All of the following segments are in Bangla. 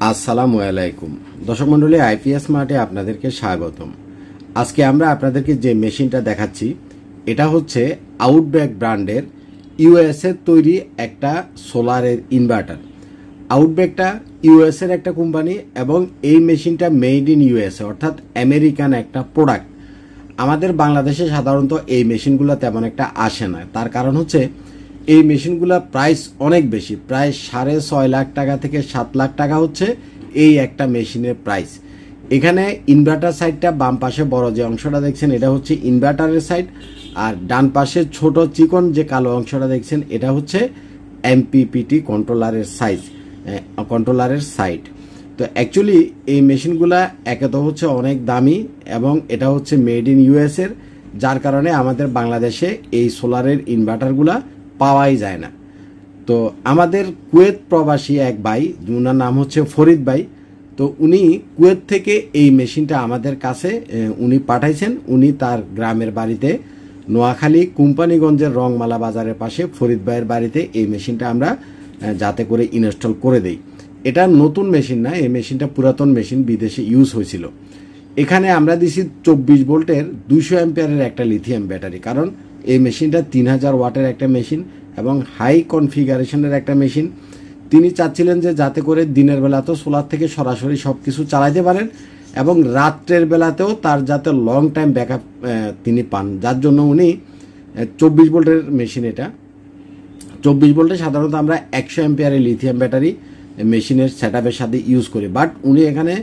আসসালামু আলাইকুম দর্শক মণ্ডলী, আইপিএস মার্টে আপনাদেরকে স্বাগতম। আজকে আমরা আপনাদেরকে যে মেশিনটা দেখাচ্ছি এটা হচ্ছে আউটব্যাক ব্র্যান্ডের ইউএসএর তৈরি একটা সোলারের ইনভার্টার। আউটব্যাকটা ইউএসএর একটা কোম্পানি এবং এই মেশিনটা মেড ইন ইউএসএ অর্থাৎ আমেরিকান একটা প্রোডাক্ট। আমাদের বাংলাদেশে সাধারণত এই মেশিনগুলো তেমন একটা আসে না, তার কারণ হচ্ছে এই মেশিনগুলোর প্রাইস অনেক বেশি, প্রায় 6.5 লাখ টাকা থেকে 7 লাখ টাকা হচ্ছে এই একটা মেশিনের প্রাইস। এখানে ইনভার্টার সাইডটা বাম পাশে বড় যে অংশটা দেখছেন এটা হচ্ছে ইনভার্টারের সাইড, আর ডান পাশে ছোট চিকন যে কালো অংশটা দেখছেন এটা হচ্ছে এমপিপিটি কন্ট্রোলারের সাইড। তো অ্যাকচুয়ালি এই মেশিনগুলা একে তো হচ্ছে অনেক দামি এবং এটা হচ্ছে মেড ইন ইউএসএর, যার কারণে আমাদের বাংলাদেশে এই সোলারের ইনভার্টারগুলা পাওয়াই যায় না। তো আমাদের কুয়েত প্রবাসী এক ভাই, ওনার নাম হচ্ছে ফরিদ ভাই, তো উনি কুয়েত থেকে এই মেশিনটা আমাদের কাছে উনি পাঠাইছেন। উনি তার গ্রামের বাড়িতে নোয়াখালী কোম্পানিগঞ্জের রংমালা বাজারের পাশে ফরিদ ভাইয়ের বাড়িতে এই মেশিনটা আমরা যাতে করে ইনস্টল করে দেই। এটা নতুন মেশিন না, এই মেশিনটা পুরাতন মেশিন, বিদেশে ইউজ হয়েছিল। এখানে আমরা দিছি 24 ভোল্টের 200 অ্যাম্পিয়ারের একটা লিথিয়াম ব্যাটারি, কারণ এই মেশিনটা 3000 ওয়াটের একটা মেশিন এবং হাই কনফিগারেশনের একটা মেশিন। তিনি চাচ্ছিলেন যে যাতে করে দিনের বেলা তো সোলার থেকে সরাসরি সব কিছু চালাইতে পারেন এবং রাত্রের বেলাতেও তার যাতে লং টাইম ব্যাকআপ তিনি পান, যার জন্য উনি 24 ভোল্টের মেশিন। এটা 24 ভোল্টে সাধারণত আমরা 100 অ্যাম্পিয়ারের লিথিয়াম ব্যাটারি মেশিনের সেটআপের সাথে ইউজ করি, বাট উনি এখানে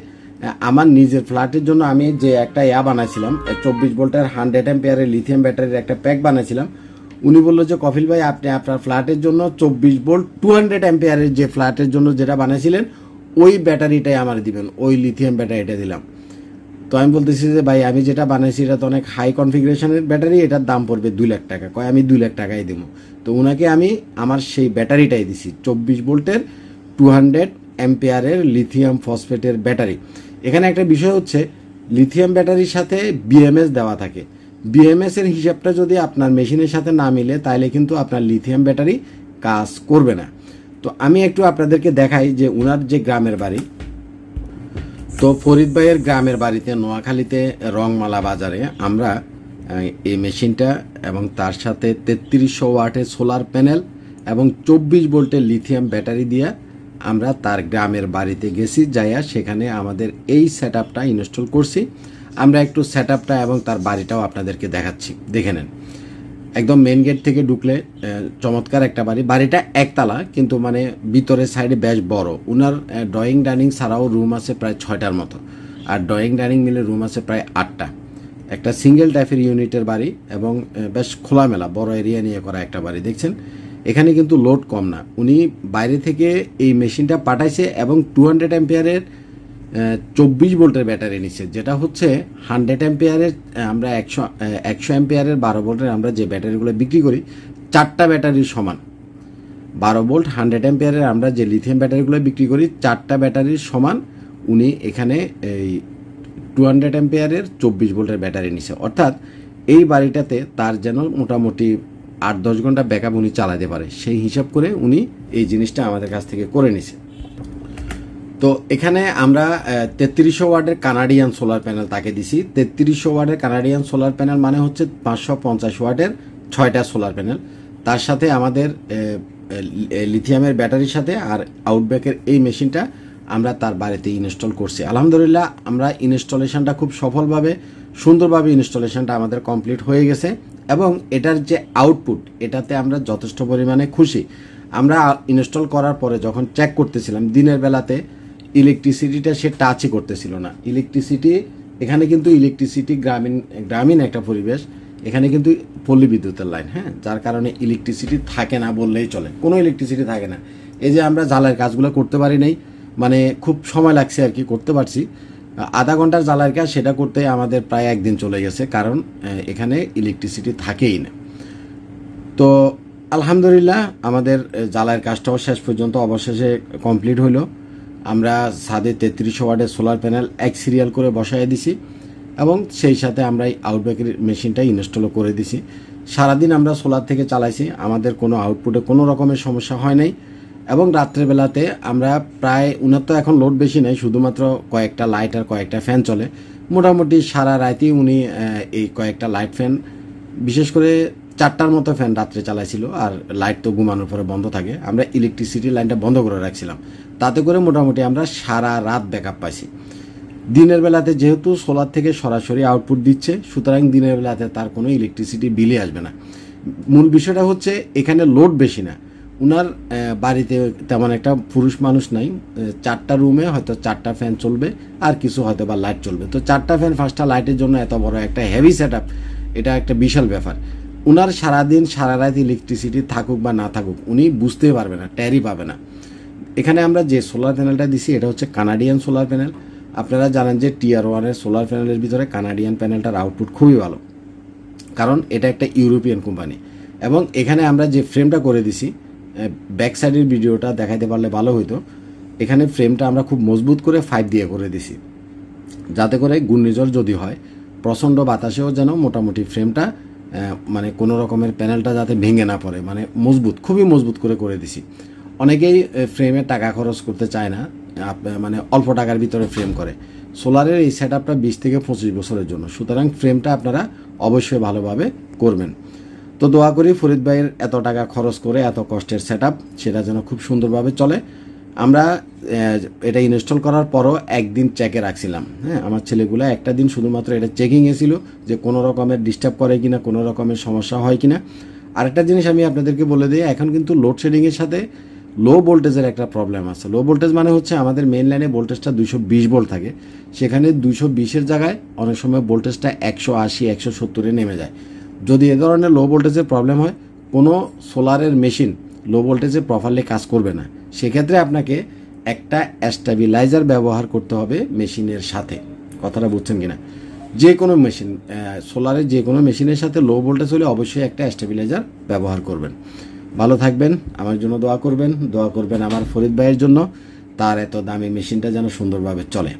আমার নিজের ফ্ল্যাটের জন্য আমি যে একটা বানাইছিলাম 24 ভোল্টের 100 অ্যাম্পিয়ারের লিথিয়াম ব্যাটারির একটা প্যাক বানাইছিলাম। উনি বললো যে কফিল ভাই, আপনি আপনার ফ্ল্যাটের জন্য 24 ভোল্ট 200 অ্যাম্পিয়ারের যে ফ্ল্যাটের জন্য যেটা বানাইছিলেন ওই ব্যাটারিটাই আমার দিবেন, ওই লিথিয়াম ব্যাটারিটা দিলাম। তো আমি বলতেছি যে ভাই, আমি যেটা বানাইছি এটা তো অনেক হাই কনফিগারেশনের ব্যাটারি, এটার দাম পড়বে 2 লাখ টাকা। কয় আমি 2 লাখ টাকাই দেবো। তো ওনাকে আমি আমার সেই ব্যাটারিটাই দিছি, 24 ভোল্টের 200 অ্যাম্পিয়ারের লিথিয়াম ফসফেটের ব্যাটারি। এখানে একটা বিষয় হচ্ছে, লিথিয়াম ব্যাটারির সাথে বিএমএস দেওয়া থাকে। বিএমএস এর হিসাবটা যদি আপনার মেশিনের সাথে না মিলে তাহলে কিন্তু আপনার লিথিয়াম ব্যাটারি কাজ করবে না। তো আমি একটু আপনাদেরকে দেখাই যে উনার যে গ্রামের বাড়ি। তো ফরিদ ভাইয়ের গ্রামের বাড়িতে নোয়াখালীতে রংমালা বাজারে আমরা এই মেশিনটা এবং তার সাথে 3300 ওয়াটের সোলার প্যানেল এবং 24 ভোল্টের লিথিয়াম ব্যাটারি দিয়ে আমরা তার গ্রামের বাড়িতে গেছি, যাইয়া সেখানে আমাদের এই সেটআপটা ইনস্টল করছি। আমরা একটু সেটআপটা এবং তার বাড়িটাও আপনাদেরকে দেখাচ্ছি, দেখে নেন। একদম মেন গেট থেকে ঢুকলে চমৎকার একটা বাড়ি। বাড়িটা একতলা, কিন্তু মানে ভিতরের সাইডে বেশ বড়। উনার ড্রয়িং ডাইনিং ছাড়াও রুম আছে প্রায় 6টার মতো, আর ড্রয়িং ডাইনিং মিলে রুম আছে প্রায় 8টা। একটা সিঙ্গেল টাইপের ইউনিটের বাড়ি এবং বেশ খোলামেলা বড় এরিয়া নিয়ে করা একটা বাড়ি। দেখছেন এখানে কিন্তু লোড কম না। উনি বাইরে থেকে এই মেশিনটা পাঠাইছে এবং 200 অ্যাম্পিয়ারের 24 ভোল্টের ব্যাটারি নিচ্ছে, যেটা হচ্ছে 100 অ্যাম্পিয়ারের আমরা 100 অ্যাম্পিয়ারের 12 ভোল্টের আমরা যে ব্যাটারিগুলো বিক্রি করি 4টা ব্যাটারির সমান। 12 ভোল্ট 100 অ্যাম্পিয়ারের আমরা যে লিথিয়াম ব্যাটারিগুলো বিক্রি করি 4টা ব্যাটারির সমান উনি এখানে এই 200 অ্যাম্পিয়ারের 24 ভোল্টের ব্যাটারি নিচ্ছে। অর্থাৎ এই বাড়িটাতে তার যেন মোটামুটি 8-10 ঘন্টা ব্যাকআপ উনি চালাতে পারে, সেই হিসাব করে উনি এই জিনিসটা আমাদের কাছ থেকে করে নিছে। তো এখানে আমরা 3300 ওয়াটের কানাডিয়ান সোলার প্যানেল তাকে দিছি। 3300 ওয়াটের কানাডিয়ান সোলার প্যানেল মানে হচ্ছে 550 ওয়াটের 6টা সোলার প্যানেল, তার সাথে আমাদের লিথিয়ামের ব্যাটারির সাথে আর আউটব্যাকের এই মেশিনটা আমরা তার বাড়িতে ইনস্টল করছি। আলহামদুলিল্লাহ আমরা ইনস্টলেশনটা খুব সফলভাবে সুন্দরভাবে ইনস্টলেশনটা আমাদের কমপ্লিট হয়ে গেছে এবং এটার যে আউটপুট এটাতে আমরা যথেষ্ট পরিমাণে খুশি। আমরা ইনস্টল করার পরে যখন চেক করতেছিলাম দিনের বেলাতে ইলেকট্রিসিটিটা সে টাচই করতেছিল না। ইলেকট্রিসিটি এখানে কিন্তু ইলেকট্রিসিটি গ্রামীণ একটা পরিবেশ, এখানে কিন্তু পল্লী বিদ্যুতের লাইন, হ্যাঁ, যার কারণে ইলেকট্রিসিটি থাকে না বললেই চলে, কোনো ইলেকট্রিসিটি থাকে না। এই যে আমরা জ্বালার কাজগুলো করতে পারি নাই, মানে খুব সময় লাগছে আর কি, করতে পারছি। আধা ঘন্টার জ্বালার কাজ সেটা করতে আমাদের প্রায় 1 দিন চলে গেছে, কারণ এখানে ইলেকট্রিসিটি থাকেই না। তো আলহামদুলিল্লাহ আমাদের জ্বালার কাজটাও শেষ পর্যন্ত অবশেষে কমপ্লিট হইল। আমরা ছাদে 3300 ওয়াটের সোলার প্যানেল এক সিরিয়াল করে বসাই দিছি এবং সেই সাথে আমরা এই আউটব্যাকের মেশিনটা ইনস্টলও করে দিছি। সারাদিন আমরা সোলার থেকে চালাইছি, আমাদের কোনো আউটপুটে কোনো রকমের সমস্যা হয় নাই এবং রাত্রেবেলাতে আমরা প্রায় উনার তো এখন লোড বেশি নেই, শুধুমাত্র কয়েকটা লাইট আর কয়েকটা ফ্যান চলে। মোটামুটি সারা রাতেই উনি এই কয়েকটা লাইট ফ্যান, বিশেষ করে 4টার মতো ফ্যান রাত্রে চালাইছিল, আর লাইট তো ঘুমানোর পরে বন্ধ থাকে। আমরা ইলেকট্রিসিটি লাইনটা বন্ধ করে রাখছিলাম, তাতে করে মোটামুটি আমরা সারা রাত ব্যাকআপ পাইছি। দিনের বেলাতে যেহেতু সোলার থেকে সরাসরি আউটপুট দিচ্ছে, সুতরাং দিনের বেলাতে তার কোনো ইলেকট্রিসিটি বিলই আসবে না। মূল বিষয়টা হচ্ছে এখানে লোড বেশি না। উনার বাড়িতে তেমন একটা পুরুষ মানুষ নাই, 4টা রুমে হয়তো 4টা ফ্যান চলবে, আর কিছু হয়তো বা লাইট চলবে। তো 4টা ফ্যান 5টা লাইটের জন্য এত বড় একটা হেভি সেট আপ, এটা একটা বিশাল ব্যাপার। উনার সারাদিন সারা রাত ইলেকট্রিসিটি থাকুক বা না থাকুক উনি বুঝতেই পারবে না, ট্যারি পাবে না। এখানে আমরা যে সোলার প্যানেলটা দিছি এটা হচ্ছে কানাডিয়ান সোলার প্যানেল। আপনারা জানেন যে টিয়ার 1-এর সোলার প্যানেলের ভিতরে কানাডিয়ান প্যানেলটার আউটপুট খুবই ভালো, কারণ এটা একটা ইউরোপিয়ান কোম্পানি। এবং এখানে আমরা যে ফ্রেমটা করে দিছি, ব্যাক সাইডের ভিডিওটা দেখাইতে পারলে ভালো হইতো। এখানে ফ্রেমটা আমরা খুব মজবুত করে 5 দিয়ে করে দিছি, যাতে করে ঘূর্ণিঝড় যদি হয়, প্রচণ্ড বাতাসেও যেন মোটামুটি ফ্রেমটা মানে কোনো রকমের প্যানেলটা যাতে ভেঙে না পড়ে, মানে মজবুত, খুবই মজবুত করে দিছি। অনেকেই ফ্রেমে টাকা খরচ করতে চায় না, মানে অল্প টাকার ভিতরে ফ্রেম করে। সোলারের এই সেট আপটা 20 থেকে 25 বছরের জন্য, সুতরাং ফ্রেমটা আপনারা অবশ্যই ভালোভাবে করবেন। তো দোয়া করি ফরিদ ভাইয়ের এত টাকা খরচ করে এত কষ্টের সেট আপ, সেটা যেন খুব সুন্দরভাবে চলে। আমরা এটা ইনস্টল করার পরও একদিন চেকে রাখছিলাম। হ্যাঁ, আমার ছেলেগুলো একটা দিন শুধুমাত্র এটা চেকিংয়ে ছিল যে কোনো রকমের ডিস্টার্ব করে কিনা, কোনো রকমের সমস্যা হয় কিনা। আরেকটা জিনিস আমি আপনাদেরকে বলে দিই, এখন কিন্তু লোডশেডিংয়ের সাথে লো ভোল্টেজের একটা প্রবলেম আছে। লো ভোল্টেজ মানে হচ্ছে আমাদের মেইন লাইনে ভোল্টেজটা 220 ভোল্ট থাকে, সেখানে 220-এর জায়গায় অনেক সময় ভোল্টেজটা 180, 170-এ নেমে যায়। যদি এ ধরনের লো ভোল্টেজের প্রবলেম হয়, কোনো সোলারের মেশিন লো ভোল্টেজে প্রপারলি কাজ করবে না। সেক্ষেত্রে আপনাকে একটা স্টেবিলাইজার ব্যবহার করতে হবে মেশিনের সাথে। কথাটা বুঝছেন কিনা? যে কোনো মেশিন, সোলারের যে কোনো মেশিনের সাথে লো ভোল্টেজ হলে অবশ্যই একটা স্টেবিলাইজার ব্যবহার করবেন। ভালো থাকবেন, আমার জন্য দোয়া করবেন আমার ফরিদ ভাইয়ের জন্য, তার এত দামি মেশিনটা যেন সুন্দরভাবে চলে।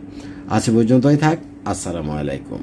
আজ পর্যন্তই থাক। আসসালামু আলাইকুম।